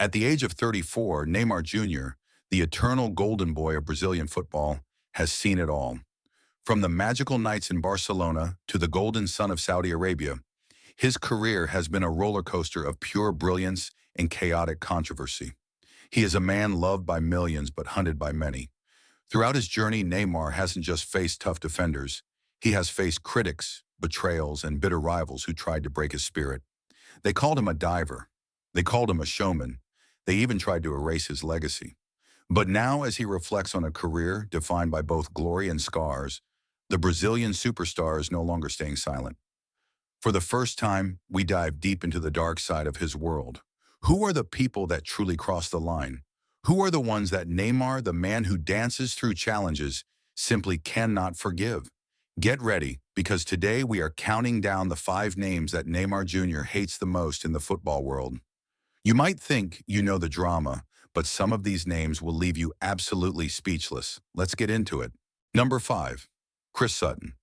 At the age of 34, Neymar Jr., the eternal golden boy of Brazilian football, has seen it all. From the magical nights in Barcelona to the golden sun of Saudi Arabia, his career has been a roller coaster of pure brilliance and chaotic controversy. He is a man loved by millions but hunted by many. Throughout his journey, Neymar hasn't just faced tough defenders. He has faced critics, betrayals, and bitter rivals who tried to break his spirit. They called him a diver. They called him a showman. They even tried to erase his legacy. But now, as he reflects on a career defined by both glory and scars, the Brazilian superstar is no longer staying silent. For the first time, we dive deep into the dark side of his world. Who are the people that truly cross the line? Who are the ones that Neymar, the man who dances through challenges, simply cannot forgive? Get ready, because today we are counting down the 5 names that Neymar Jr. hates the most in the football world. You might think you know the drama, but some of these names will leave you absolutely speechless. Let's get into it. Number 5, Chris Sutton.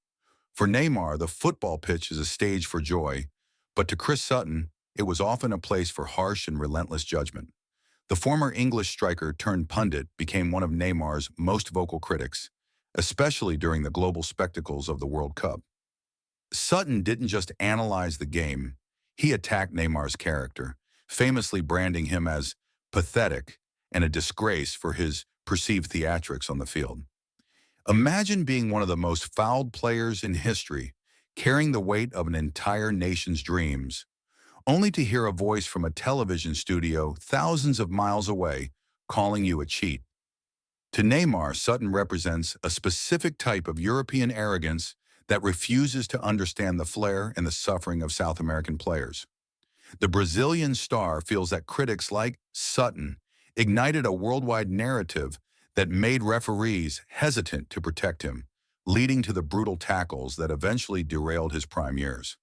For Neymar, the football pitch is a stage for joy, but to Chris Sutton, it was often a place for harsh and relentless judgment. The former English striker turned pundit became one of Neymar's most vocal critics, especially during the global spectacles of the World Cup. Sutton didn't just analyze the game, he attacked Neymar's character, famously branding him as pathetic and a disgrace for his perceived theatrics on the field. Imagine being one of the most fouled players in history, carrying the weight of an entire nation's dreams, only to hear a voice from a television studio thousands of miles away calling you a cheat. To Neymar, Sutton represents a specific type of European arrogance that refuses to understand the flair and the suffering of South American players. The Brazilian star feels that critics like Sutton ignited a worldwide narrative that made referees hesitant to protect him, leading to the brutal tackles that eventually derailed his prime years.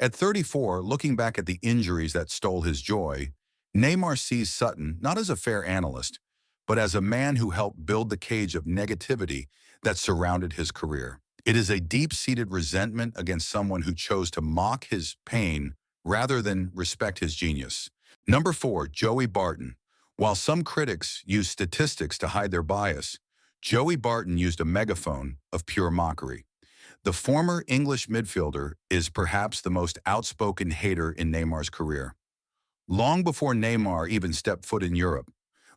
At 34, looking back at the injuries that stole his joy, Neymar sees Sutton not as a fair analyst, but as a man who helped build the cage of negativity that surrounded his career. It is a deep-seated resentment against someone who chose to mock his pain rather than respect his genius. Number 4, Joey Barton. While some critics use statistics to hide their bias, Joey Barton used a megaphone of pure mockery. The former English midfielder is perhaps the most outspoken hater in Neymar's career. Long before Neymar even stepped foot in Europe,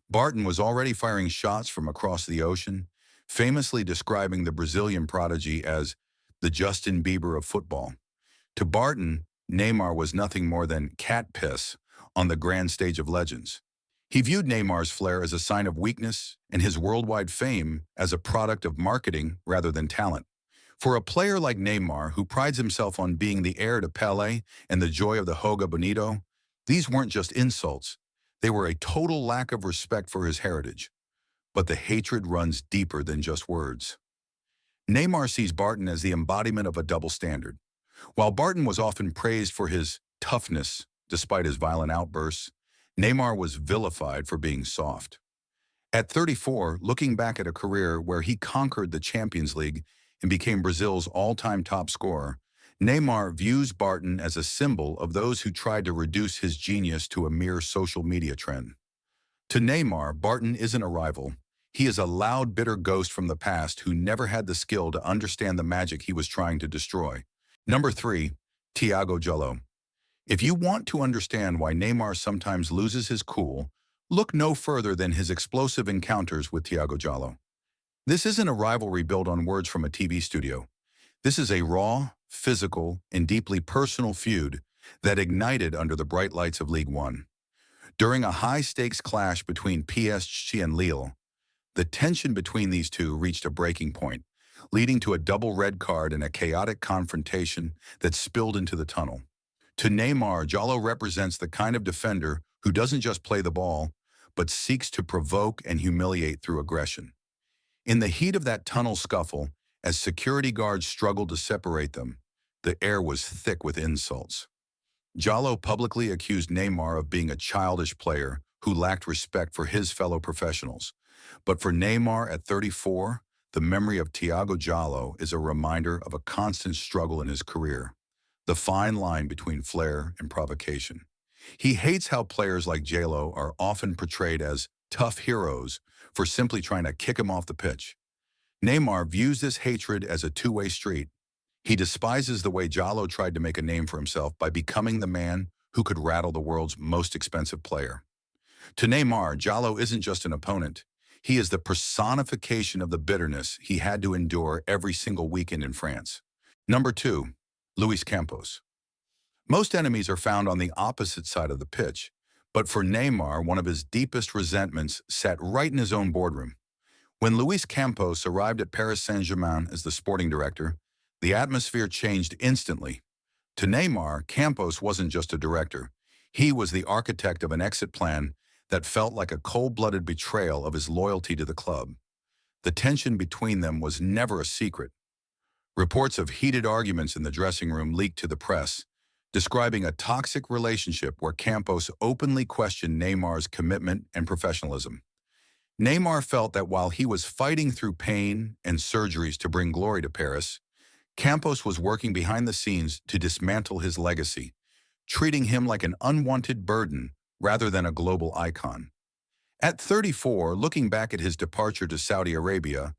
Barton was already firing shots from across the ocean, famously describing the Brazilian prodigy as the Justin Bieber of football. To Barton, Neymar was nothing more than cat piss on the grand stage of legends. He viewed Neymar's flair as a sign of weakness and his worldwide fame as a product of marketing rather than talent. For a player like Neymar, who prides himself on being the heir to Pelé and the joy of the Joga Bonito, these weren't just insults. They were a total lack of respect for his heritage. But the hatred runs deeper than just words. Neymar sees Barton as the embodiment of a double standard. While Barton was often praised for his toughness, despite his violent outbursts, Neymar was vilified for being soft. At 34, looking back at a career where he conquered the Champions League and became Brazil's all-time top scorer, Neymar views Barton as a symbol of those who tried to reduce his genius to a mere social media trend. To Neymar, Barton isn't a rival. He is a loud, bitter ghost from the past who never had the skill to understand the magic he was trying to destroy. Number 3, Thiago Jallo. If you want to understand why Neymar sometimes loses his cool, look no further than his explosive encounters with Thiago Jallo. This isn't a rivalry built on words from a TV studio. This is a raw, physical, and deeply personal feud that ignited under the bright lights of League One. During a high-stakes clash between PSG and Lille, the tension between these two reached a breaking point, leading to a double red card and a chaotic confrontation that spilled into the tunnel. To Neymar, Jallo represents the kind of defender who doesn't just play the ball, but seeks to provoke and humiliate through aggression. In the heat of that tunnel scuffle, as security guards struggled to separate them, the air was thick with insults. Jallo publicly accused Neymar of being a childish player who lacked respect for his fellow professionals. But for Neymar at 34, the memory of Thiago Jallo is a reminder of a constant struggle in his career, the fine line between flair and provocation. He hates how players like JLo are often portrayed as tough heroes for simply trying to kick him off the pitch. Neymar views this hatred as a two-way street. He despises the way Jallo tried to make a name for himself by becoming the man who could rattle the world's most expensive player. To Neymar, Jallo isn't just an opponent. He is the personification of the bitterness he had to endure every single weekend in France. Number 2, Luis Campos. Most enemies are found on the opposite side of the pitch, but for Neymar, one of his deepest resentments sat right in his own boardroom. When Luis Campos arrived at Paris Saint-Germain as the sporting director, the atmosphere changed instantly. To Neymar, Campos wasn't just a director. He was the architect of an exit plan that felt like a cold-blooded betrayal of his loyalty to the club. The tension between them was never a secret. Reports of heated arguments in the dressing room leaked to the press, describing a toxic relationship where Campos openly questioned Neymar's commitment and professionalism. Neymar felt that while he was fighting through pain and surgeries to bring glory to Paris, Campos was working behind the scenes to dismantle his legacy, treating him like an unwanted burden rather than a global icon. At 34, looking back at his departure to Saudi Arabia,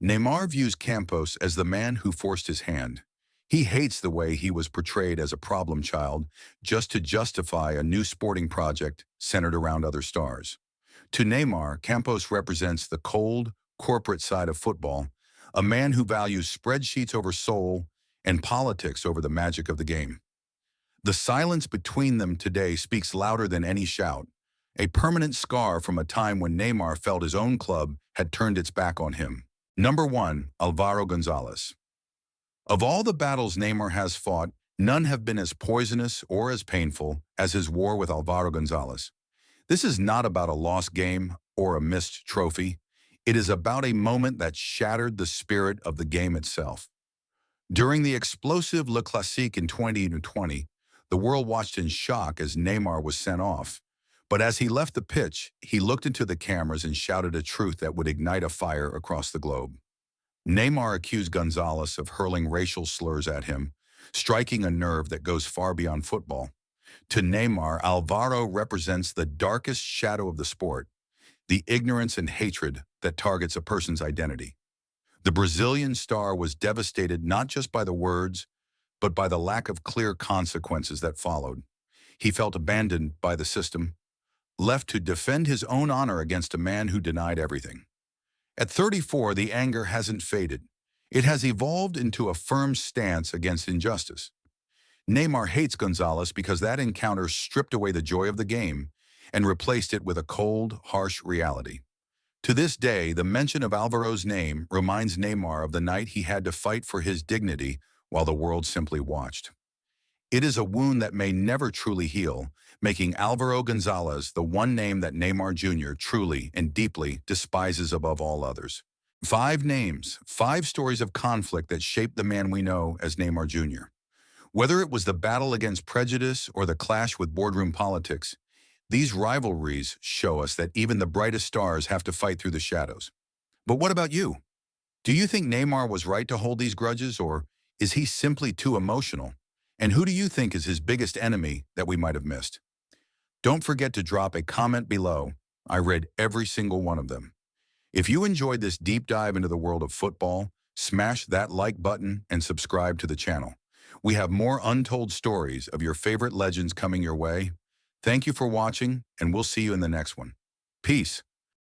Neymar views Campos as the man who forced his hand. He hates the way he was portrayed as a problem child just to justify a new sporting project centered around other stars. To Neymar, Campos represents the cold, corporate side of football, a man who values spreadsheets over soul and politics over the magic of the game. The silence between them today speaks louder than any shout, a permanent scar from a time when Neymar felt his own club had turned its back on him. Number 1, Alvaro Gonzalez. Of all the battles Neymar has fought, none have been as poisonous or as painful as his war with Alvaro Gonzalez. This is not about a lost game or a missed trophy. It is about a moment that shattered the spirit of the game itself. During the explosive Le Classique in 2020, the world watched in shock as Neymar was sent off. But as he left the pitch, he looked into the cameras and shouted a truth that would ignite a fire across the globe. Neymar accused Gonzalez of hurling racial slurs at him, striking a nerve that goes far beyond football. To Neymar, Alvaro represents the darkest shadow of the sport, the ignorance and hatred that targets a person's identity. The Brazilian star was devastated not just by the words, but by the lack of clear consequences that followed. He felt abandoned by the system, left to defend his own honor against a man who denied everything. At 34, the anger hasn't faded. It has evolved into a firm stance against injustice. Neymar hates Gonzalez because that encounter stripped away the joy of the game and replaced it with a cold, harsh reality. To this day, the mention of Alvaro's name reminds Neymar of the night he had to fight for his dignity while the world simply watched. It is a wound that may never truly heal, making Alvaro Gonzalez the one name that Neymar Jr. truly and deeply despises above all others. 5 names, 5 stories of conflict that shaped the man we know as Neymar Jr. Whether it was the battle against prejudice or the clash with boardroom politics, these rivalries show us that even the brightest stars have to fight through the shadows. But what about you? Do you think Neymar was right to hold these grudges, or is he simply too emotional? And who do you think is his biggest enemy that we might have missed? Don't forget to drop a comment below. I read every single one of them. If you enjoyed this deep dive into the world of football, smash that like button and subscribe to the channel. We have more untold stories of your favorite legends coming your way. Thank you for watching, and we'll see you in the next one. Peace.